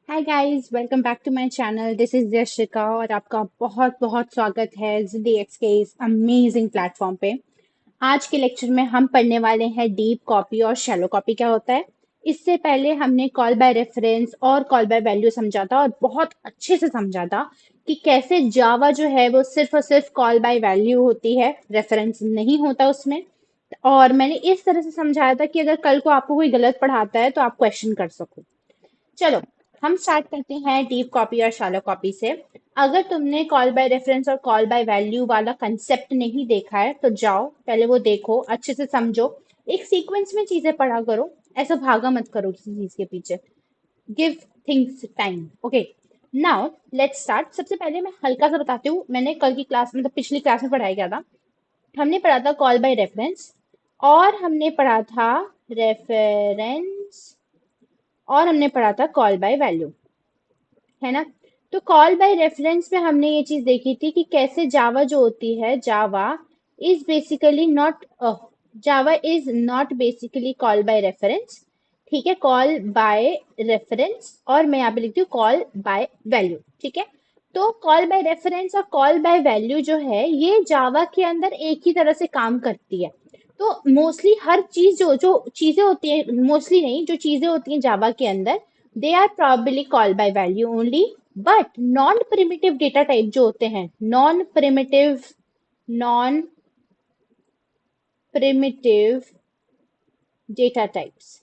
Hi guys, welcome back to my channel. This is Yashika और आपका बहुत बहुत स्वागत है जिडी एक्स के इस अमेजिंग प्लेटफॉर्म पे। आज के लेक्चर में हम पढ़ने वाले हैं डीप कॉपी और शैलो कॉपी क्या होता है। इससे पहले हमने कॉल बाय रेफरेंस और कॉल बाय वैल्यू समझा था और बहुत अच्छे से समझा था कि कैसे जावा जो है वो सिर्फ और सिर्फ कॉल बाय वैल्यू होती है, रेफरेंस नहीं होता उसमें। और मैंने इस तरह से समझाया था कि अगर कल को आपको कोई गलत पढ़ाता है तो आप क्वेश्चन कर सको। चलो, हम स्टार्ट करते हैं डीप कॉपी और शैलो कॉपी से। अगर तुमने कॉल बाय रेफरेंस और कॉल बाय वैल्यू वाला कंसेप्ट नहीं देखा है तो जाओ पहले वो देखो, अच्छे से समझो। एक सीक्वेंस में चीजें पढ़ा करो, ऐसा भागा मत करो किसी चीज के पीछे। Give things time. Okay, now let's start. सबसे पहले मैं हल्का सा बताती हूँ, मैंने कल की क्लास मतलब पिछली क्लास में पढ़ाया गया था। हमने पढ़ा था कॉल बाय रेफरेंस और हमने पढ़ा था रेफरेंस और हमने पढ़ा था कॉल बाय वैल्यू, है ना। तो कॉल बाय रेफरेंस में हमने ये चीज देखी थी कि कैसे जावा जो होती है, Java is not basically call by reference. ठीक है, कॉल बाय रेफरेंस और मैं यहाँ पे लिखती हूँ कॉल बाय वैल्यू। ठीक है, तो कॉल बाय रेफरेंस और कॉल बाय वैल्यू जो है ये जावा के अंदर एक ही तरह से काम करती है। तो मोस्टली हर चीज जो जो चीजें होती है, मोस्टली नहीं, जो चीजें होती हैं जावा के अंदर, they are probably called by value only, but non primitive data type जो होते हैं, नॉन प्रिमिटिव डेटा टाइप्स,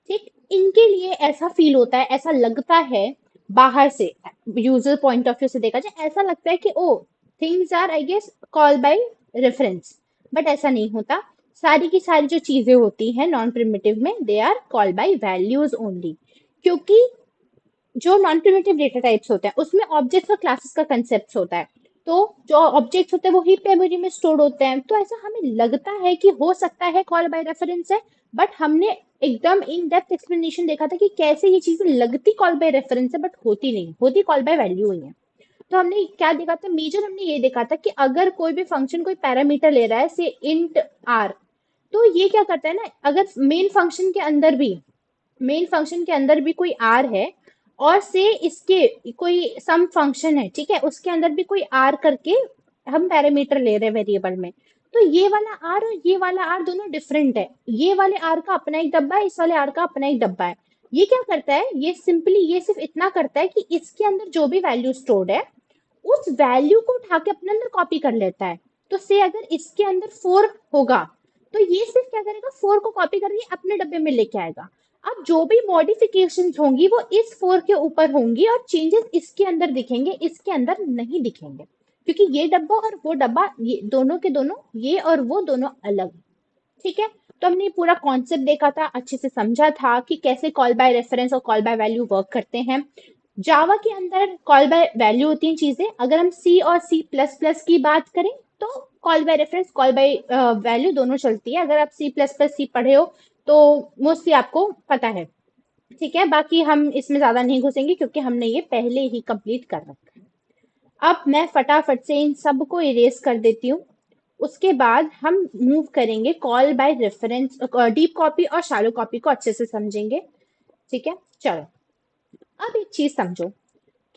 ठीक, इनके लिए ऐसा फील होता है, ऐसा लगता है बाहर से, यूजर पॉइंट ऑफ व्यू से देखा जाए ऐसा लगता है कि oh things are I guess call by reference, but ऐसा नहीं होता। सारी की सारी जो चीजें होती हैं नॉन प्रिमिटिव में, they are called by values only. क्योंकि जो नॉन प्रिमिटिव डेटा टाइप्स होते हैं उसमें ऑब्जेक्ट्स और क्लासेस का कंसेप्ट होता है। तो जो ऑब्जेक्ट्स होते हैं वो हीप मेमोरी में स्टोर होते हैं, तो ऐसा हमें लगता है कि हो सकता है कॉल बाय रेफरेंस है। बट हमने एकदम इन डेप्थ एक्सप्लेनेशन देखा था कि कैसे ये चीजें लगती कॉल बाय रेफरेंस है बट होती नहीं, होती कॉल बाय वैल्यू ही है। तो हमने क्या देखा था, मेजर हमने ये देखा था कि अगर कोई भी फंक्शन कोई पैरामीटर ले रहा है से इंट आर, तो ये क्या करता है ना, अगर मेन फंक्शन के अंदर भी कोई आर है और से इसके कोई सम फंक्शन है, ठीक है, उसके अंदर भी कोई आर करके हम पैरामीटर ले रहे हैं वेरिएबल में, तो ये वाला आर और ये वाला आर दोनों डिफरेंट है। ये वाले आर का अपना एक डब्बा है, इस वाले आर का अपना एक डब्बा है। ये क्या करता है, ये सिर्फ इतना करता है कि इसके अंदर जो भी वैल्यू स्टोर्ड है उस वैल्यू को उठा के अपने अंदर कॉपी कर लेता है। तो से अगर इसके अंदर 4 होगा तो ये सिर्फ क्या करेगा, 4 को कॉपी करके अपने डब्बे में लेके आएगा। अब जो भी मॉडिफिकेशंस होंगी वो इस 4 के ऊपर होंगी और चेंजेस इसके अंदर दिखेंगे, इसके अंदर नहीं दिखेंगे, क्योंकि ये डब्बा और वो डब्बा, ये दोनों के दोनों, ये और वो दोनों अलग। ठीक है, तो हमने पूरा कॉन्सेप्ट देखा था, अच्छे से समझा था कि कैसे कॉल बाय रेफरेंस और कॉल बाय वैल्यू वर्क करते हैं। जावा के अंदर कॉल बाय वैल्यू होती हैं चीजें। अगर हम सी और सी प्लस प्लस की बात करें तो call by reference call by value दोनों चलती है। अगर आप सी प्लस प्लस सी पढ़े हो तो मोस्टली आपको पता है। ठीक है, बाकी हम इसमें ज्यादा नहीं घुसेंगे क्योंकि हमने ये पहले ही कंप्लीट कर रखा है। अब मैं फटाफट से इन सबको इरेज कर देती हूँ। उसके बाद हम मूव करेंगे call by reference, deep copy और शैलो कॉपी को अच्छे से समझेंगे। ठीक है, चलो। अब एक चीज समझो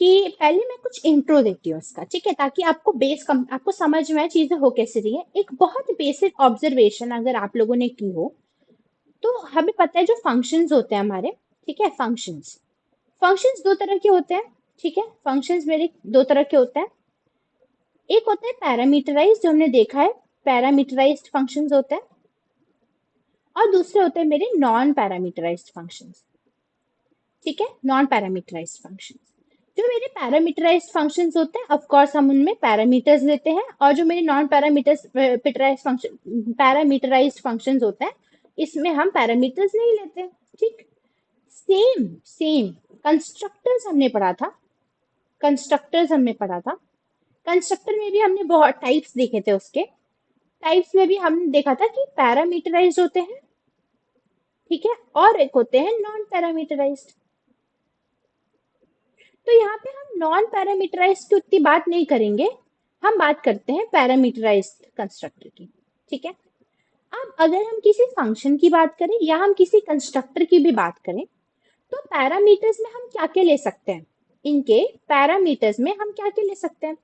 कि पहले मैं कुछ इंट्रो देती हूँ इसका, ठीक है, ताकि आपको आपको समझ में आए चीजें हो कैसे रही है। एक बहुत बेसिक ऑब्जर्वेशन अगर आप लोगों ने की हो तो हमें पता है जो फंक्शंस होते हैं हमारे, ठीक है, फंक्शंस फंक्शंस दो तरह के होते हैं। ठीक है, फंक्शंस मेरे दो तरह के होते हैं। एक होता है पैरामीटराइज्ड, जो हमने देखा है, पैरामीटराइज्ड फंक्शंस होते हैं, और दूसरे होते हैं मेरे नॉन पैरामीटराइज्ड फंक्शंस। ठीक है, नॉन पैरामीटराइज्ड फंक्शंस। जो मेरे पैरामीटराइज्ड फंक्शंस होते हैं ऑफ कोर्स हम उनमें पैरामीटर्स लेते हैं, और जो मेरे नॉन पैरामीटराइज्ड फंक्शंस होते हैं इसमें हम पैरामीटर्स नहीं लेते। ठीक, सेम सेम कंस्ट्रक्टर्स हमने पढ़ा था। कंस्ट्रक्टर में भी हमने बहुत टाइप्स देखे थे। उसके टाइप्स में भी हमने देखा था कि पैरामीटराइज्ड होते हैं, ठीक है, और एक होते हैं नॉन पैरामीटराइज्ड। तो यहाँ पे हम नॉन पैरामीटराइज्ड की उतनी बात नहीं करेंगे, हम बात करते हैं पैरामीटराइज्ड कंस्ट्रक्टर की। ठीक है, अब अगर हम किसी फंक्शन की बात करें या हम किसी कंस्ट्रक्टर की भी बात करें, तो पैरामीटर्स में हम क्या क्या ले सकते हैं, इनके पैरामीटर्स में हम क्या क्या ले सकते हैं।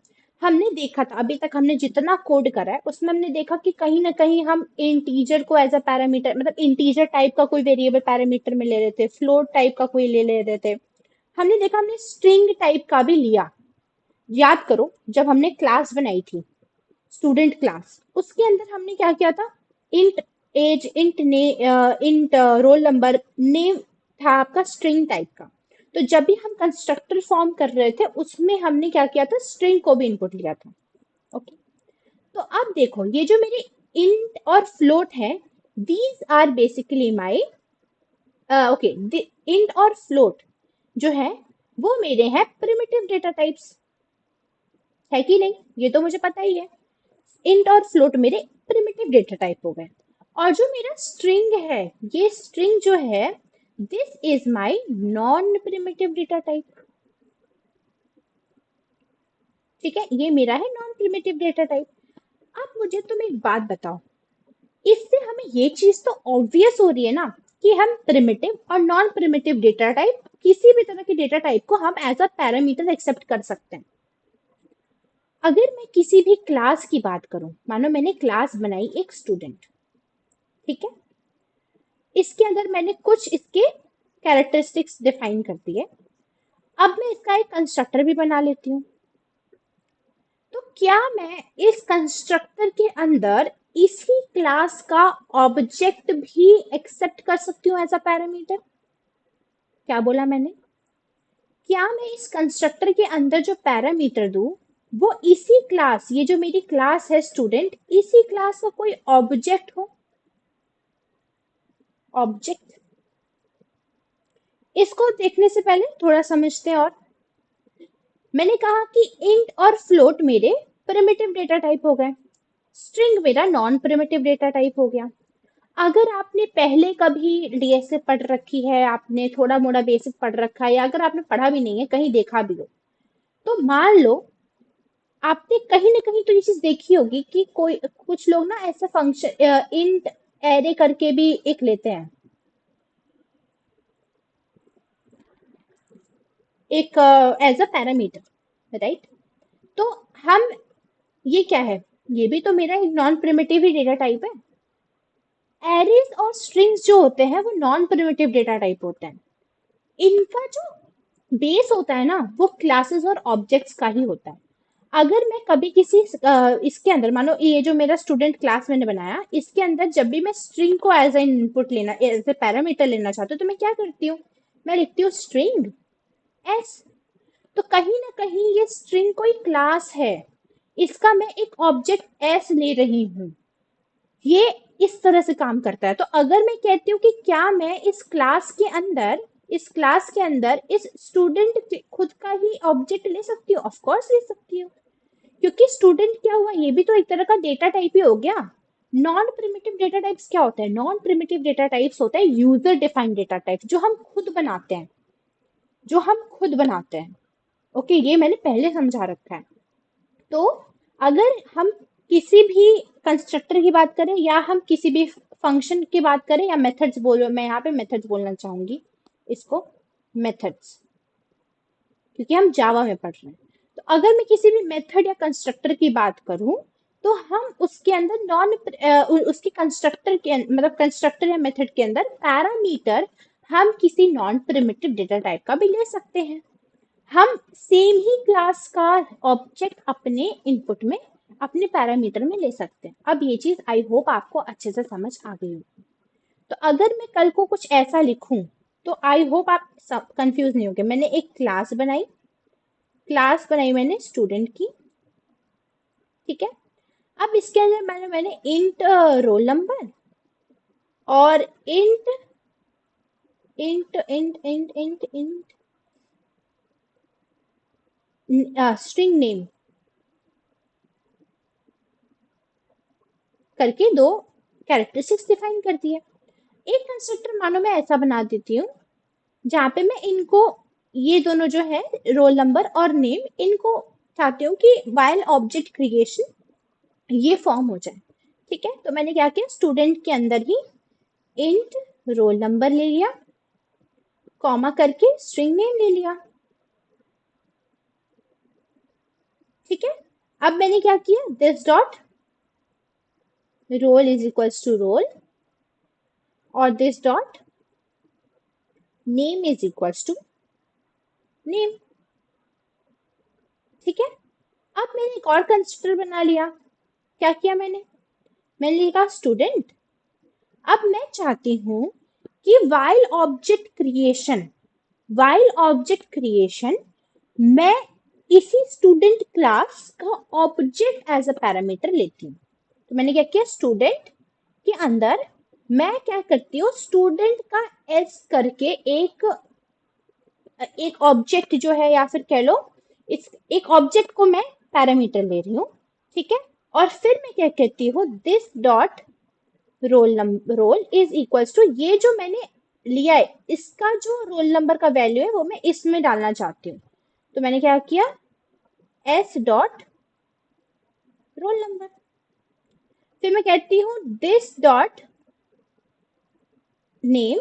हमने देखा था अभी तक हमने जितना कोड करा है उसमें हमने देखा कि कहीं ना कहीं हम इंटीजर को एज अ पैरामीटर, मतलब इंटीजर टाइप का कोई वेरिएबल पैरामीटर में ले रहे थे, फ्लोट टाइप का कोई ले रहे थे। हमने देखा हमने स्ट्रिंग टाइप का भी लिया। याद करो जब हमने क्लास बनाई थी, स्टूडेंट क्लास, उसके अंदर हमने क्या किया था, इंट एज, इंट ने, इंट रोल नंबर, नेम था आपका स्ट्रिंग टाइप का। तो जब भी हम कंस्ट्रक्टर फॉर्म कर रहे थे उसमें हमने क्या किया था, स्ट्रिंग को भी इनपुट लिया था। ओके, तो अब देखो ये जो मेरे इंट और फ्लोट है, these are basically my, okay, int और फ्लोट जो है वो मेरे हैं प्रिमिटिव डेटा टाइप्स, है कि नहीं, ये तो मुझे पता ही है। इंट और फ्लोट मेरे प्रिमिटिव डेटा टाइप हो गए। और जो मेरा स्ट्रिंग है, ये स्ट्रिंग जो है, this is my non primitive data type. ठीक है, ये मेरा है नॉन प्रिमिटिव डेटा टाइप। अब मुझे तुम एक बात बताओ, इससे हमें ये चीज तो ऑब्वियस हो रही है ना कि हम प्रिमिटिव और नॉन प्रिमिटिव डेटा टाइप, किसी भी तरह के डेटा टाइप को हम एज अ पैरामीटर एक्सेप्ट कर सकते हैं। अगर मैं किसी भी क्लास की बात करूं, मानो मैंने क्लास बनाई एक स्टूडेंट, ठीक है, इसके अंदर मैंने कुछ इसके कैरेक्टरिस्टिक्स डिफाइन कर दिए। अब मैं इसका एक कंस्ट्रक्टर भी बना लेती हूँ। तो क्या मैं इस कंस्ट्रक्टर के अंदर इसी क्लास का ऑब्जेक्ट भी एक्सेप्ट कर सकती हूँ एज अ पैरामीटर? क्या बोला मैंने? क्या मैं इस कंस्ट्रक्टर के अंदर जो पैरामीटर दूं वो इसी क्लास, ये जो मेरी क्लास है स्टूडेंट, इसी क्लास का कोई ऑब्जेक्ट हो? ऑब्जेक्ट, इसको देखने से पहले थोड़ा समझते हैं। और मैंने कहा कि इंट और फ्लोट मेरे प्रिमिटिव डेटा टाइप हो गए, स्ट्रिंग मेरा नॉन प्रिमिटिव डेटा टाइप हो गया। अगर आपने पहले कभी डीएसए पढ़ रखी है, आपने थोड़ा मोड़ा बेसिक पढ़ रखा है, या अगर आपने पढ़ा भी नहीं है कहीं देखा भी हो, तो मान लो आपने कहीं ना कहीं तो ये चीज देखी होगी कि कोई कुछ लोग ना ऐसे फंक्शन इंट एरे करके भी एक लेते हैं, एक एज अ पैरामीटर, राइट। तो हम, ये क्या है, ये भी तो मेरा एक नॉन प्रिमिटिव ही डेटा टाइप है। एरेज और स्ट्रिंग्स जो होते हैं वो नॉन प्रिमिटिव डेटा टाइप होते हैं। इनका जो बेस होता है ना वो क्लासेस और ऑब्जेक्ट्स का ही होता है। अगर मैं कभी किसी इसके अंदर, मानो ये जो मेरा स्टूडेंट क्लास मैंने बनाया, इसके अंदर जब भी मैं स्ट्रिंग को एज ए इनपुट लेना, एज ए पैरामीटर लेना चाहती हूँ, तो मैं क्या करती हूँ, मैं लिखती हूँ स्ट्रिंग एस। तो कहीं ना कहीं ये स्ट्रिंग कोई क्लास है, इसका मैं एक ऑब्जेक्ट एस ले रही हूँ, ये इस तरह से काम करता है। तो अगर मैं कहती हूँ कि क्या मैं इस क्लास के अंदर, इस क्लास के अंदर इस स्टूडेंट खुद का ही ऑब्जेक्ट ले सकती हूँ, ऑफ कोर्स ले सकती हूँ, क्योंकि स्टूडेंट क्या हुआ, ये भी तो एक तरह का डेटा टाइप ही हो गया। नॉन प्रिमिटिव डेटा टाइप्स क्या होता है, नॉन प्रिमिटिव डेटा टाइप्स होता है यूजर डिफाइंड डेटा टाइप, जो हम खुद बनाते हैं, जो हम खुद बनाते हैं। ओके, ये मैंने पहले समझा रखा है। तो अगर हम किसी भी कंस्ट्रक्टर की बात करें, या हम किसी भी फंक्शन की बात करें, या मेथड्स बोलो, मैं यहाँ पे मेथड्स बोलना चाहूंगी इसको, मेथड्स, क्योंकि हम जावा में पढ़ रहे हैं। तो अगर मैं किसी भी मेथड या कंस्ट्रक्टर की बात करूं, तो हम उसके अंदर नॉन, उसके कंस्ट्रक्टर के मतलब कंस्ट्रक्टर या मेथड के अंदर पैरामीटर हम किसी नॉन प्रिमिटिव डेटा टाइप का भी ले सकते हैं। हम सेम ही क्लास का ऑब्जेक्ट अपने इनपुट में, अपने पैरामीटर में ले सकते हैं। अब ये चीज आई होप आपको अच्छे से समझ आ गई होगी। तो अगर मैं कल को कुछ ऐसा लिखूं, तो आई होप आप सब कंफ्यूज नहीं होंगे। मैंने एक क्लास बनाई, क्लास बनाई मैंने स्टूडेंट की, ठीक है। अब इसके अंदर मैंने इंट रोल नंबर और int int int int int int string name करके दो कैरेक्टरिस्टिक्स डिफाइन कर दिए। एक कंस्ट्रक्टर मानो मैं ऐसा बना देती हूँ जहाँ पे मैं इनको, ये दोनों जो है रोल नंबर और नेम, इनको चाहती हूँ कि वाइल ऑब्जेक्ट क्रिएशन ये फॉर्म हो जाए। ठीक है, तो मैंने क्या किया, स्टूडेंट के अंदर ही इंट रोल नंबर ले लिया कॉमा करके स्ट्रिंग नेम ले लिया। ठीक है, अब मैंने क्या किया, this dot roll is equals to roll और this dot name is equals to name. ठीक है, अब मैंने एक और कंस्ट्रक्टर बना लिया। क्या किया मैंने लिखा स्टूडेंट। अब मैं चाहती हूं कि वाइल ऑब्जेक्ट क्रिएशन मैं इसी स्टूडेंट क्लास का ऑब्जेक्ट एज अ पैरामीटर लेती हूँ। तो मैंने क्या किया, स्टूडेंट के अंदर मैं क्या करती हूँ, स्टूडेंट का एस करके एक ऑब्जेक्ट जो है, या फिर कह लो इस एक ऑब्जेक्ट को मैं पैरामीटर ले रही हूँ। ठीक है, और फिर मैं क्या कहती हूँ, this dot roll is equals to, ये जो मैंने लिया है इसका जो रोल नंबर का वैल्यू है वो मैं इसमें डालना चाहती हूँ। तो मैंने क्या किया, एस डॉट रोल नंबर। फिर मैं कहती हूँ this dot name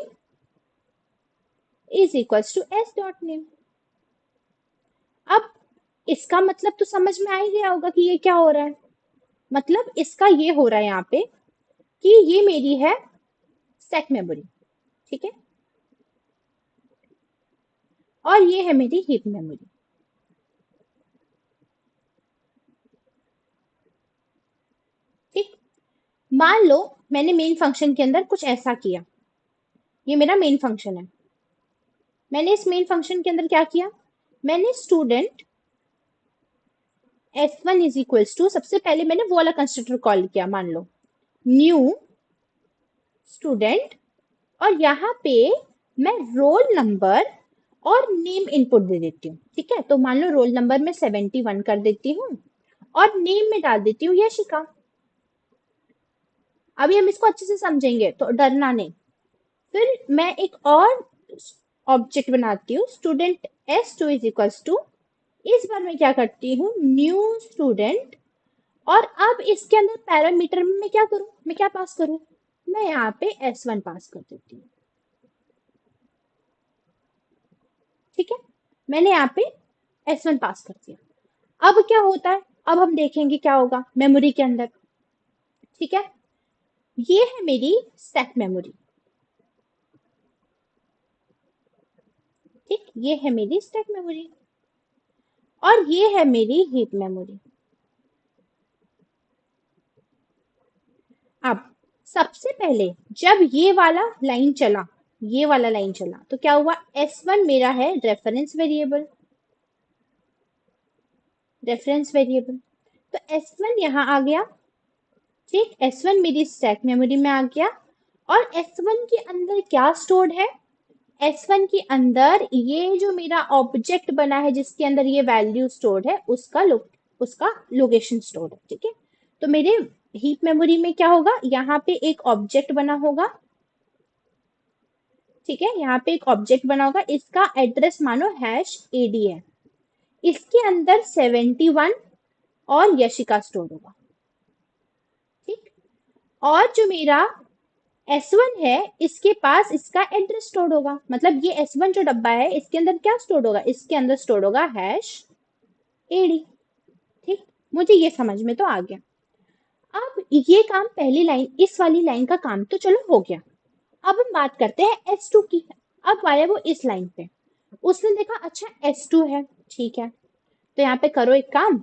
is equals to S dot name. अब इसका मतलब तो समझ में आ ही गया होगा कि ये क्या हो रहा है। मतलब इसका ये हो रहा है यहाँ पे कि ये मेरी है स्टैक मेमोरी। ठीक है, और ये है मेरी हीप मेमोरी। ठीक, मान लो मैंने मेन फंक्शन के अंदर कुछ ऐसा किया, ये मेरा मेन फंक्शन है। मैंने इस मेन फंक्शन के अंदर क्या किया, मैंने student s1 is equals to, सबसे पहले मैंने वो वाला कंस्ट्रक्टर कॉल किया, मान लो न्यू स्टूडेंट, और यहाँ पे मैं रोल नंबर और नेम इनपुट दे देती हूँ। ठीक है, तो मान लो रोल नंबर में 71 कर देती हूँ और नेम में डाल देती हूँ यशिका। अभी हम इसको अच्छे से समझेंगे तो डरना नहीं। फिर मैं एक और ऑब्जेक्ट बनाती हूँ, student s2 is equals to, इस बार मैं क्या करती हूँ, न्यू स्टूडेंट, और अब इसके अंदर पैरामीटर में मैं क्या करूं, मैं क्या पास करूं, मैं यहाँ पे s1 पास कर देती हूँ। ठीक है, मैंने यहाँ पे s1 पास कर दिया। अब क्या होता है, अब हम देखेंगे क्या होगा मेमोरी के अंदर। ठीक है, ये है मेरी स्टैक मेमोरी। ठीक, ये है मेरी स्टैक मेमोरी और ये है मेरी हीप मेमोरी। अब सबसे पहले जब ये वाला लाइन चला तो क्या हुआ, s1 मेरा है रेफरेंस वेरिएबल, तो s1 यहाँ आ गया। ठीक, S1 मेरी स्टैक मेमोरी में आ गया और S1 के अंदर क्या स्टोर्ड है, S1 के अंदर ये जो मेरा ऑब्जेक्ट बना है जिसके अंदर ये वैल्यू स्टोर्ड है उसका लोकेशन स्टोर्ड है। ठीक है, तो मेरे हीप मेमोरी में क्या होगा, यहाँ पे एक ऑब्जेक्ट बना होगा। ठीक है, यहाँ पे एक ऑब्जेक्ट बना होगा, इसका एड्रेस मानो #AD है, इसके अंदर 71 और यशिका स्टोर होगा। ठीक, और जो मेरा S1 है इसके पास इसका एड्रेस स्टोर होगा, मतलब ये S1 जो डब्बा है इसके अंदर क्या स्टोर होगा, इसके अंदर स्टोर होगा #AD। ठीक, मुझे ये समझ में तो आ गया। अब ये काम पहली लाइन, इस वाली लाइन का काम तो चलो हो गया। अब हम बात करते हैं S2 की। अब आया वो इस लाइन पे, उसने देखा अच्छा S2 है, ठीक है, तो यहाँ पे करो एक काम,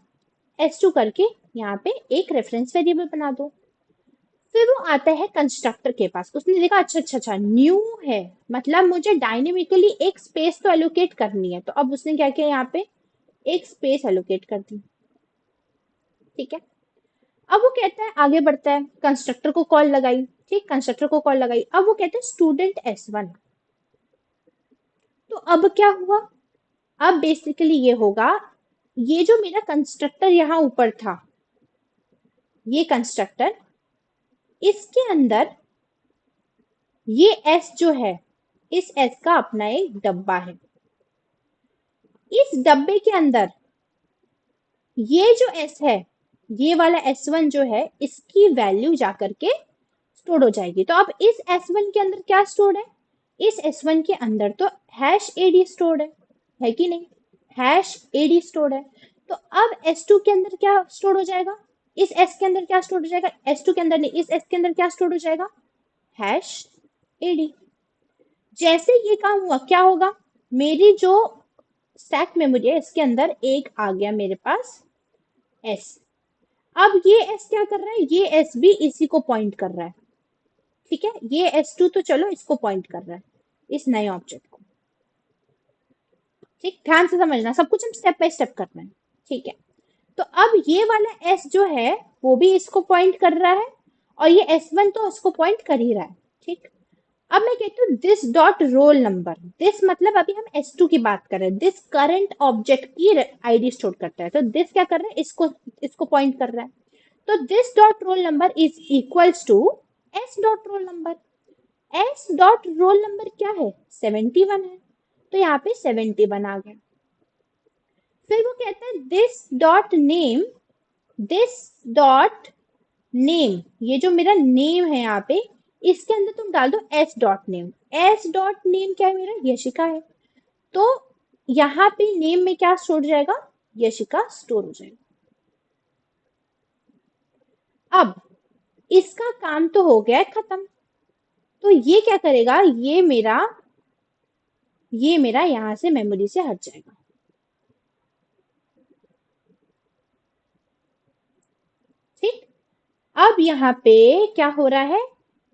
S2 करके यहाँ पे एक रेफरेंस वेरिएबल बना दो। फिर वो आता है कंस्ट्रक्टर के पास, उसने देखा अच्छा न्यू है, मतलब मुझे डायनेमिकली एक स्पेस तो एलोकेट करनी है, तो अब उसने क्या किया, यहाँ पे एक स्पेस एलोकेट कर दी। ठीक है, अब वो कहता है आगे बढ़ता है, कंस्ट्रक्टर को कॉल लगाई। ठीक, कंस्ट्रक्टर को कॉल लगाई, अब वो कहते हैं स्टूडेंट S1। तो अब क्या हुआ, अब बेसिकली ये होगा, ये जो मेरा कंस्ट्रक्टर यहाँ ऊपर था, ये कंस्ट्रक्टर, इसके अंदर ये S जो है, इस S का अपना एक डब्बा है। इस डब्बे के अंदर ये जो S है, ये वाला S1 जो है, इसकी वैल्यू जाकर के स्टोर हो जाएगी। तो अब इस S1 के अंदर क्या स्टोर है, इस S1 के अंदर तो हैश एडी स्टोर्ड है कि नहीं? हैश एडी स्टोर्ड है। तो अब S2 के अंदर क्या स्टोर हो जाएगा? इस S के अंदर क्या स्टोर हो जाएगा? S2 के अंदर नहीं, इस S के अंदर क्या स्टोर हो जाएगा? हैश एडी। जैसे ये काम हुआ क्या होगा? मेरी जो स्टैक मेमोरी है इसके अंदर एक आ गया मेरे पास S। अब ये S क्या कर रहा है? ये S भी इसी को पॉइंट कर रहा है। ठीक है, ये S2 तो चलो इसको पॉइंट कर रहा है, इस नए ऑब्जेक्ट को। ठीक, ध्यान से समझना, सब कुछ हम स्टेप बाय स्टेप करना है। ठीक है, तो अब ये वाला S जो है वो भी इसको पॉइंट कर रहा है और ये S1 तो इसको पॉइंट कर ही रहा है। ठीक, अब मैं कहती हूँ this dot roll number. This मतलब अभी हम S2 की बात कर रहे हैं, दिस करंट ऑब्जेक्ट की आईडी स्टोर करता है, तो दिस क्या कर रहा है? इसको इसको पॉइंट कर रहा है। तो this dot roll number is equals to S dot roll number. S dot roll number क्या है? 71 है, तो यहाँ पे 71 आ गया। फिर वो कहता है this dot name, this dot name, ये जो मेरा नेम है यहाँ पे, इसके अंदर तुम डाल दो S dot name. S dot name क्या है? मेरा यशिका है। तो यहाँ पे नेम में क्या स्टोर हो जाएगा? यशिका स्टोर हो जाएगा। अब इसका काम तो हो गया है खत्म। तो ये क्या करेगा? ये मेरा यहां से मेमोरी से हट जाएगा। ठीक, अब यहाँ पे क्या हो रहा है?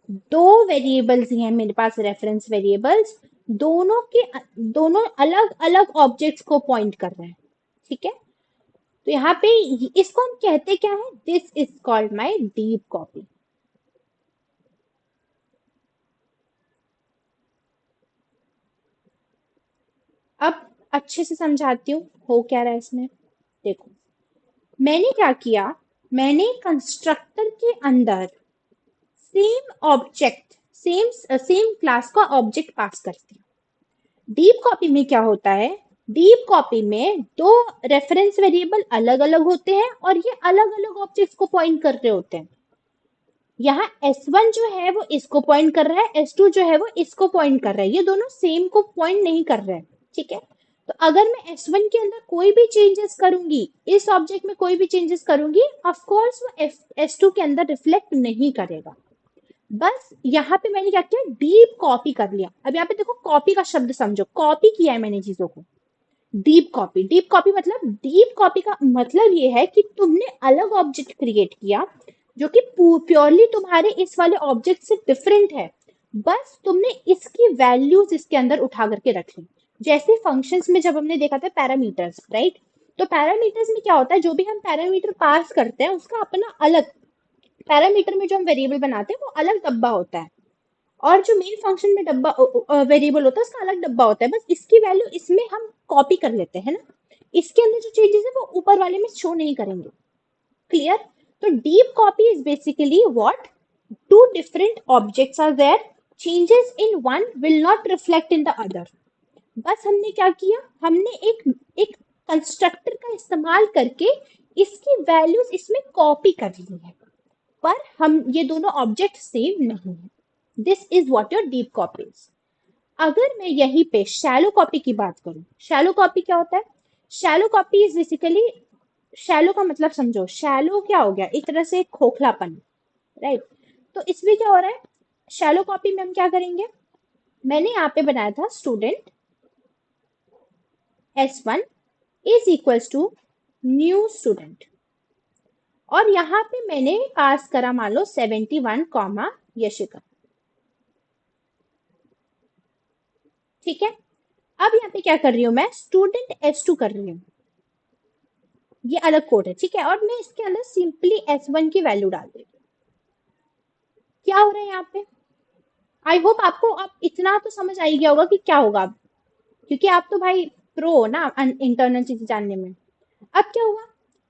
दो वेरिएबल्स हैं मेरे पास, रेफरेंस वेरिएबल्स, दोनों अलग अलग ऑब्जेक्ट्स को पॉइंट कर रहे हैं। ठीक है, तो यहाँ पे इसको हम कहते क्या है? This is called my deep copy. अब अच्छे से समझाती हूँ हो क्या रहा है इसमें। देखो, मैंने क्या किया, मैंने कंस्ट्रक्टर के अंदर सेम ऑब्जेक्ट, सेम क्लास का ऑब्जेक्ट पास कर दिया। डीप कॉपी में क्या होता है? डीप कॉपी में दो रेफरेंस वेरिएबल अलग अलग होते हैं और ये अलग अलग ऑब्जेक्ट्स को पॉइंट कर रहे होते हैं। यहाँ S1 जो है वो इसको पॉइंट कर रहा है, S2 जो है वो इसको पॉइंट कर रहा है, ये दोनों सेम को पॉइंट नहीं कर रहे हैं। ठीक है, तो अगर मैं S1 के अंदर कोई भी चेंजेस करूंगी, इस ऑब्जेक्ट में कोई भी चेंजेस करूंगी, ऑफ कोर्स वो S2 के अंदर रिफ्लेक्ट नहीं करेगा। बस यहाँ पे मैंने क्या किया? डीप कॉपी कर लिया। अब यहाँ पे देखो, कॉपी का शब्द समझो, कॉपी किया है मैंने चीजों को। डीप कॉपी, डीप कॉपी मतलब, डीप कॉपी का मतलब ये है कि तुमने अलग ऑब्जेक्ट क्रिएट किया जो कि प्योरली तुम्हारे इस वाले ऑब्जेक्ट से डिफरेंट है, बस तुमने इसकी वैल्यूज इसके अंदर उठा करके रख ली। जैसे फंक्शंस में जब हमने देखा था पैरामीटर्स, राइट? तो पैरामीटर्स में क्या होता है? जो भी हम पैरामीटर पास करते हैं उसका अपना अलग, पैरामीटर में जो हम वेरिएबल बनाते हैं वो अलग डब्बा होता है, और जो मेन फंक्शन में डब्बा वेरिएबल होता है उसका अलग डब्बा होता है। बस इसकी वैल्यू इसमें हम कॉपी कर लेते हैं ना, इसके अंदर जो चेंजेस है वो ऊपर वाले में शो नहीं करेंगे। क्लियर? तो deep copy is basically what? Two different objects are there, changes in one will not reflect in the other. बस हमने क्या किया? हमने एक एक कंस्ट्रक्टर का इस्तेमाल करके इसकी वैल्यूज इसमें कॉपी कर ली है, पर हम ये दोनों ऑब्जेक्ट सेम नहीं है। This is what your deep copy is. अगर मैं यहीं पे शैलो कॉपी की बात करूं, शैलो कॉपी क्या होता है? Shallow copy is basically, shallow का मतलब समझो, शैलो क्या हो गया? एक तरह से खोखलापन, राइट? तो इसमें क्या हो रहा है? शैलो कॉपी में हम क्या करेंगे? मैंने यहाँ पे बनाया था student S1 is equals to new student, और यहाँ पे मैंने पास करा मान लो 71 कॉमा यशिका। ठीक है, अब यहाँ पे क्या कर रही हूँ मैं? स्टूडेंट S2 कर रही हूँ, ये अलग कोड है। ठीक है, और मैं इसके अंदर सिंपली S1 की वैल्यू डाल रही हूँ। क्या हो रहा है यहाँ पे? आई होप आपको अब इतना तो समझ आ ही गया होगा कि क्या होगा अब, क्योंकि आप तो भाई प्रो हो ना इंटरनल चीजें जानने में। अब क्या हुआ?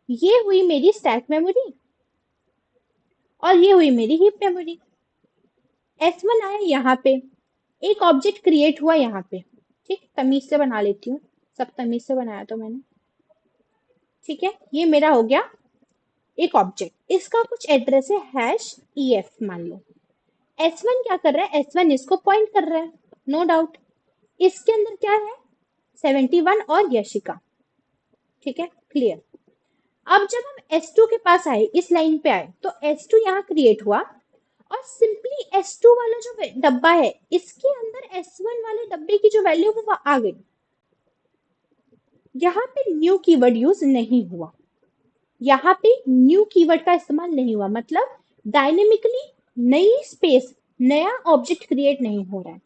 ये हुई मेरी स्टैक मेमोरी और ये हुई मेरी हीप मेमोरी। S1 आया यहाँ पे, एक ऑब्जेक्ट क्रिएट हुआ यहाँ पे। ठीक, तमीज से बना लेती हूँ, सब तमीज से बनाया तो मैंने। ठीक है, ये मेरा हो गया एक ऑब्जेक्ट, इसका कुछ एड्रेस है हैश EF मान लो। S1 क्या कर रहा है? S1 इसको पॉइंट कर रहा है, नो डाउट। इसके अंदर क्या है, 71 और यशिका। ठीक है, क्लियर। अब जब हम S2 के पास आए, इस लाइन पे आए, तो S2 यहाँ क्रिएट हुआ और सिंपली S2 वाला जो डब्बा है, इसके अंदर S1 वाले डब्बे की जो वैल्यू वो आ गई। यहाँ पे न्यू कीवर्ड यूज नहीं हुआ, यहाँ पे न्यू कीवर्ड का इस्तेमाल नहीं हुआ, मतलब डायनेमिकली नई स्पेस, नया ऑब्जेक्ट क्रिएट नहीं हो रहा है।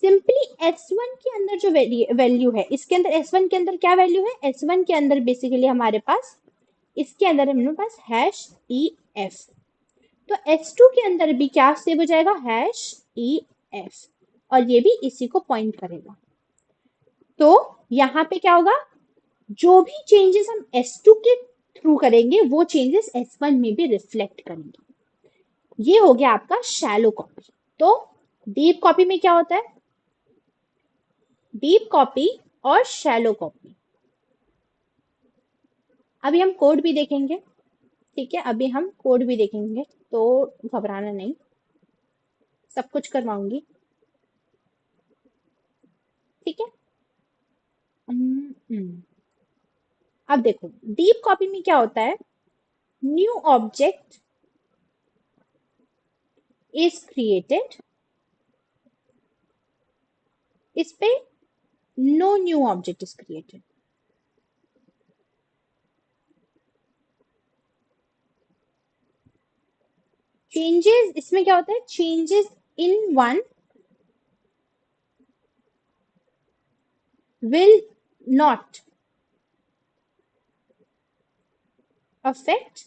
सिंपली S1 के अंदर जो वैल्यू है, इसके अंदर S1 के अंदर क्या वैल्यू है, S1 के अंदर बेसिकली हमारे पास, इसके अंदर हमारे पास हैश EF, तो S2 के अंदर भी क्या सेव हो जाएगा, हैश EF, और ये भी इसी को पॉइंट करेगा। तो यहाँ पे क्या होगा, जो भी चेंजेस हम S2 के थ्रू करेंगे वो चेंजेस S1 में भी रिफ्लेक्ट करेंगे। ये हो गया आपका शैलो कॉपी। तो डीप कॉपी में क्या होता है, डीप कॉपी और शैलो कॉपी। अभी हम कोड भी देखेंगे, ठीक है, अभी हम कोड भी देखेंगे, तो घबराना नहीं, सब कुछ करवाऊंगी, ठीक है। अब देखो डीप कॉपी में क्या होता है, न्यू ऑब्जेक्ट इज क्रिएटेड, इस पे no new object is created. Changes इसमें क्या होता है, changes in one will not affect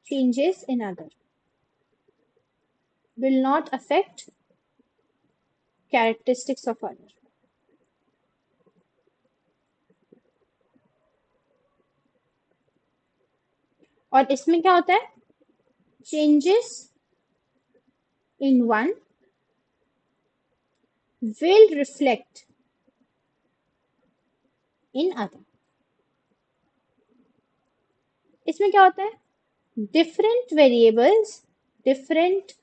changes in other, will not affect characteristics of other। और इसमें क्या होता है, changes in one will reflect in other। इसमें क्या होता है, different variables, different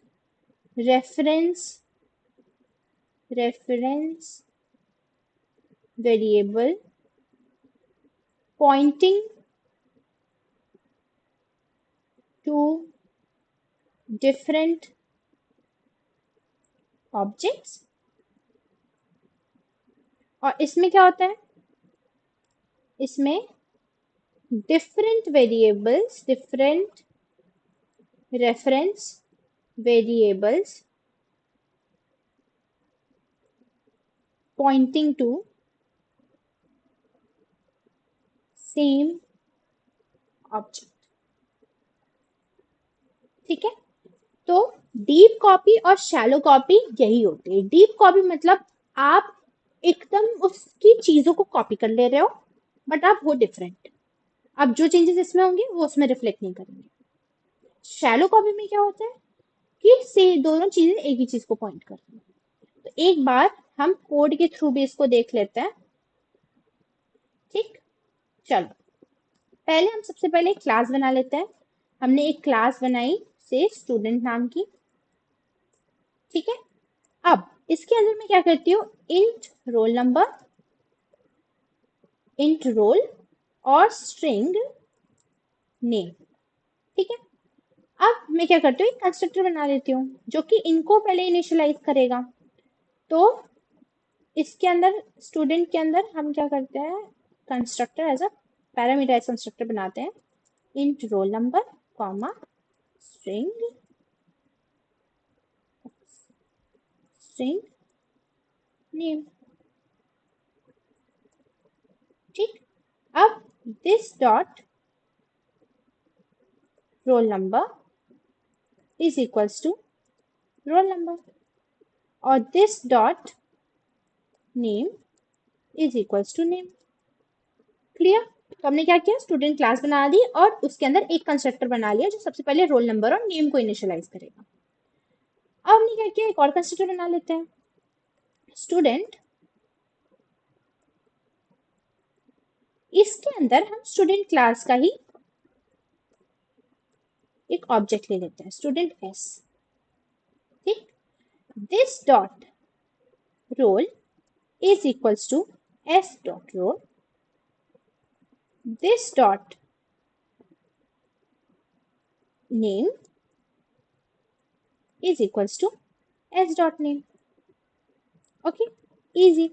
reference variable pointing to different objects। और इसमें क्या होता है, इसमें different variables, different reference variables pointing to same object। ठीक है, तो डीप कॉपी और शैलो कॉपी यही होती है। डीप कॉपी मतलब आप एकदम उसकी चीजों को कॉपी कर ले रहे हो, बट आप वो डिफरेंट, अब जो चेंजेस इसमें होंगे वो उसमें रिफ्लेक्ट नहीं करेंगे। शैलो कॉपी में क्या होता है कि से दोनों चीजें एक ही चीज को पॉइंट करती हैं। तो एक बार हम कोड के थ्रू भी इसको देख लेते हैं, ठीक। चलो पहले हम सबसे पहले एक क्लास बना लेते हैं। हमने एक क्लास बनाई से स्टूडेंट नाम की, ठीक है। अब इसके अंदर मैं क्या करती हूँ, int roll number, int roll और स्ट्रिंग नेम, ठीक है। अब मैं क्या करती हूँ, एक कंस्ट्रक्टर बना लेती हूँ जो कि इनको पहले इनिशियलाइज करेगा। तो इसके अंदर स्टूडेंट के अंदर हम क्या करते हैं, constructor as a parameterize constructor बनाते हैं, int roll number comma string name, ठीक। अब this dot roll number is equals to roll number और this dot name is equals to name. Clear. तो हमने क्या किया, स्टूडेंट क्लास बना दी और उसके अंदर एक कंस्ट्रक्टर बना लिया जो सबसे पहले रोल नंबर और नेम को इनिशियलाइज करेगा। अब हमने क्या किया, एक और कंस्ट्रक्टर बना लेते हैं, स्टूडेंट, इसके अंदर हम स्टूडेंट क्लास का ही एक ऑब्जेक्ट ले लेते हैं, स्टूडेंट एस, ठीक। This dot role is equals to s dot role. This dot name is equals to s dot name. Okay, easy.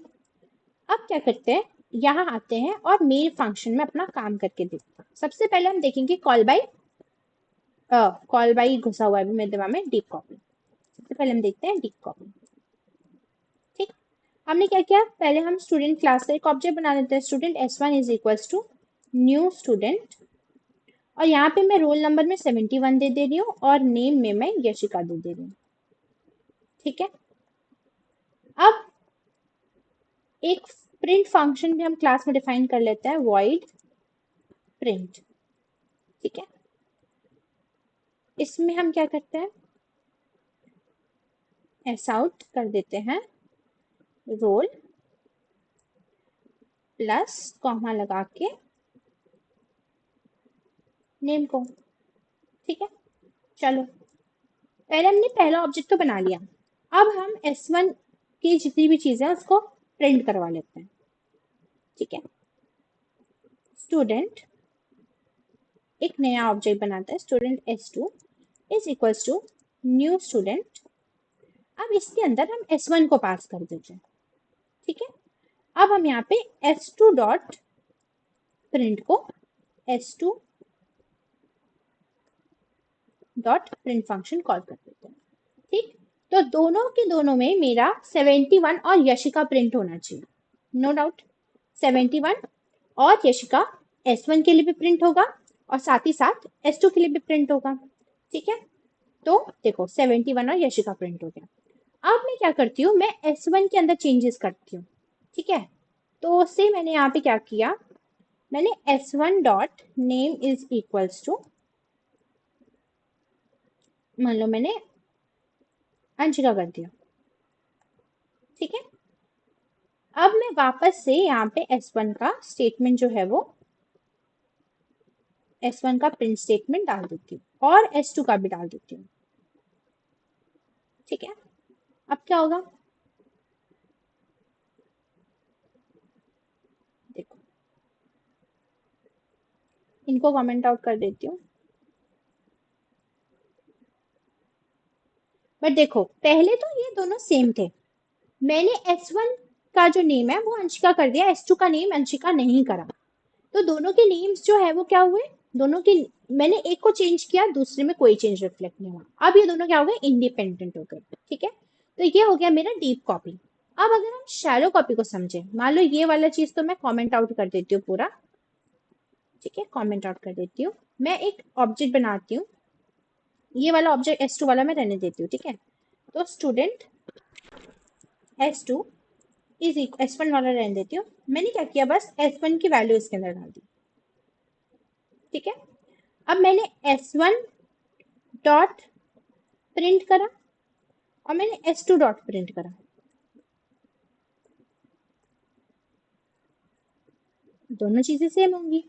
अब क्या करते हैं, यहाँ आते हैं और मेन फंक्शन में अपना काम करके देखते हैं। सबसे पहले हम देखेंगे कॉल बाई घुसा हुआ है अभी मेरे दिमाग में, डीप कॉपी। सबसे पहले हम देखते हैं डीप कॉपी। ठीक, हमने क्या किया, पहले हम स्टूडेंट क्लास का एक ऑब्जेक्ट बना देते हैं। Student s1 is equals to new student, और यहाँ पे मैं रोल नंबर में 71 दे रही हूँ और नेम में मैं यशिका दे रही हूँ। ठीक है, अब एक प्रिंट फंक्शन भी हम क्लास में डिफाइन कर लेते हैं, void print। ठीक है, इसमें हम क्या करते हैं, एस आउट कर देते हैं रोल प्लस कॉमा लगा के नेम को। ठीक है, चलो पहले हमने पहला ऑब्जेक्ट तो बना लिया। अब हम S1 की जितनी भी चीजें हैं उसको प्रिंट करवा लेते हैं। ठीक है, स्टूडेंट एक नया ऑब्जेक्ट बनाता है, student S2 is equals to new student. अब इसके अंदर हम S1 को पास कर देते हैं। ठीक है, अब हम यहाँ पे S2 डॉट प्रिंट को S2 dot print function call कर देते हैं। ठीक, तो दोनों के दोनों में मेरा 71 और यशिका प्रिंट होना चाहिए, नो डाउट। 71 और यशिका S1 के लिए भी प्रिंट होगा और साथ ही साथ S2 के लिए भी प्रिंट होगा। ठीक है, तो देखो 71 और यशिका प्रिंट हो गया। अब मैं क्या करती हूँ, मैं S1 के अंदर चेंजेस करती हूँ। ठीक है, तो उससे मैंने यहाँ पे क्या किया, मैंने S1 dot name is equals to, मान लो मैंने अंशिका कर दिया। ठीक है, अब मैं वापस से यहाँ पे S1 का स्टेटमेंट जो है वो S1 का प्रिंट स्टेटमेंट डाल देती हूँ और S2 का भी डाल देती हूँ। ठीक है, अब क्या होगा, देखो इनको कमेंट आउट कर देती हूँ। बट देखो पहले तो ये दोनों सेम थे, मैंने S1 का जो नेम है वो अंशिका कर दिया, S2 का नेम अंशिका नहीं करा, तो दोनों के नेम्स जो है वो क्या हुए, दोनों के, मैंने एक को चेंज किया, दूसरे में कोई चेंज रिफ्लेक्ट नहीं हुआ। अब ये दोनों क्या हो गए, इंडिपेंडेंट हो गए। ठीक है, तो ये हो गया मेरा डीप कॉपी। अब अगर हम शैलो कॉपी को समझे, मान लो ये वाला चीज तो मैं कमेंट आउट कर देती हूँ पूरा। ठीक है, कमेंट आउट कर देती हूँ, मैं एक ऑब्जेक्ट बनाती हूँ, ये वाला ऑब्जेक्ट S2 वाला मैं रहने देती हूँ। ठीक है, तो स्टूडेंट S2 इज S1 वाला रहने देती हूँ। मैंने क्या किया, बस S1 की वैल्यू इसके अंदर डाल दी। ठीक है, अब मैंने S1 डॉट प्रिंट करा और मैंने S2 डॉट प्रिंट करा, दोनों चीजें सेम होंगी,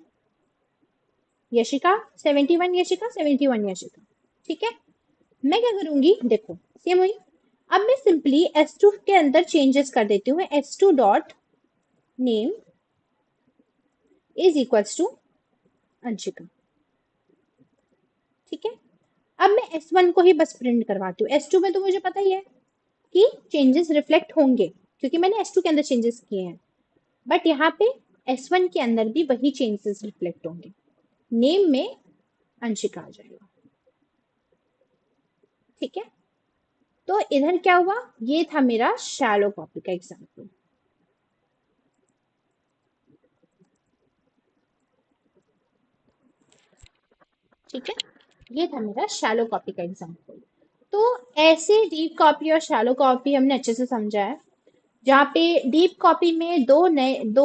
यशिका 71 यशिका 71 यशिका। ठीक है, मैं क्या करूंगी, देखो सेम हुई। अब मैं सिंपली S2 के अंदर चेंजेस कर देती हूँ, S2 dot name is equals to Anshika. ठीक है, अब मैं S1 को ही बस प्रिंट करवाती हूँ। S2 में तो मुझे पता ही है कि चेंजेस रिफ्लेक्ट होंगे क्योंकि मैंने S2 के अंदर चेंजेस किए हैं, बट यहाँ पे S1 के अंदर भी वही चेंजेस रिफ्लेक्ट होंगे, नेम में अंशिका आ जाएगा। ठीक है, तो इधर क्या हुआ, ये था मेरा शैलो कॉपी का एग्जाम्पल। ठीक है, ये था मेरा शैलो कॉपी का एग्जाम्पल। तो ऐसे डीप कॉपी और शैलो कॉपी हमने अच्छे से समझा है, जहाँ पे डीप कॉपी में दो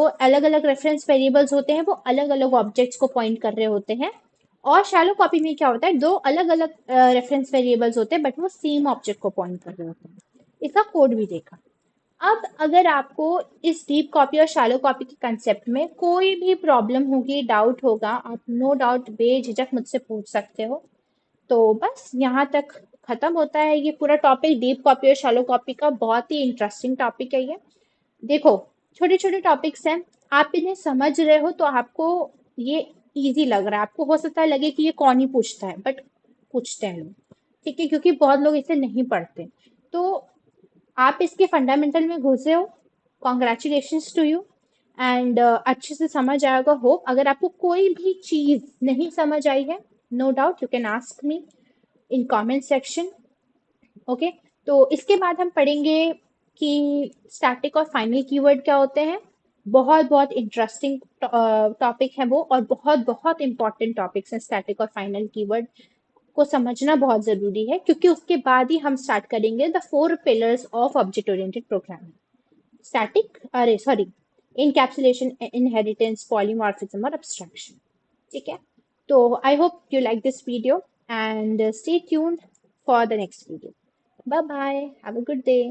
अलग अलग रेफरेंस वेरिएबल्स होते हैं, वो अलग अलग ऑब्जेक्ट्स को पॉइंट कर रहे होते हैं, और शैलो कॉपी में क्या होता है, दो अलग अलग रेफरेंस वेरिएबल्स होते हैं बट वो सेम ऑब्जेक्ट को पॉइंट कर रहे होते हैं। इसका कोड भी देखा। अब अगर आपको इस डीप कॉपी और शैलो कॉपी के कंसेप्ट में कोई भी प्रॉब्लम होगी, डाउट होगा, आप नो डाउट बेझिझक मुझसे पूछ सकते हो। तो बस यहाँ तक खत्म होता है ये पूरा टॉपिक। डीप कॉपी और शैलो कॉपी का बहुत ही इंटरेस्टिंग टॉपिक है ये। देखो, छोटे छोटे टॉपिक्स हैं, आप इन्हें समझ रहे हो तो आपको ये इजी लग रहा है। आपको हो सकता है लगे कि ये कौन ही पूछता है, बट पूछते हैं लोग, ठीक है, क्योंकि बहुत लोग इसे नहीं पढ़ते। तो आप इसके फंडामेंटल में घुसे हो, कॉन्ग्रेचुलेशंस टू यू। एंड अच्छे से समझ आएगा होप। अगर आपको कोई भी चीज नहीं समझ आई है, no doubt you can ask me in comment section. Okay, तो इसके बाद हम पढ़ेंगे कि स्टैटिक और फाइनल कीवर्ड क्या होते हैं। बहुत बहुत इंटरेस्टिंग टॉपिक है वो, और बहुत बहुत इंपॉर्टेंट टॉपिक्स हैं स्टैटिक और फाइनल कीवर्ड को समझना बहुत जरूरी है, क्योंकि उसके बाद ही हम स्टार्ट करेंगे the 4 pillars of object oriented programming. Static, अरे सॉरी, इनकैप्सुलेशन, इनहेरिटेंस, पॉलीमॉर्फिज्म और abstraction। ठीक है, तो I hope you like this video and stay tuned for the next video. Bye bye, have a good day.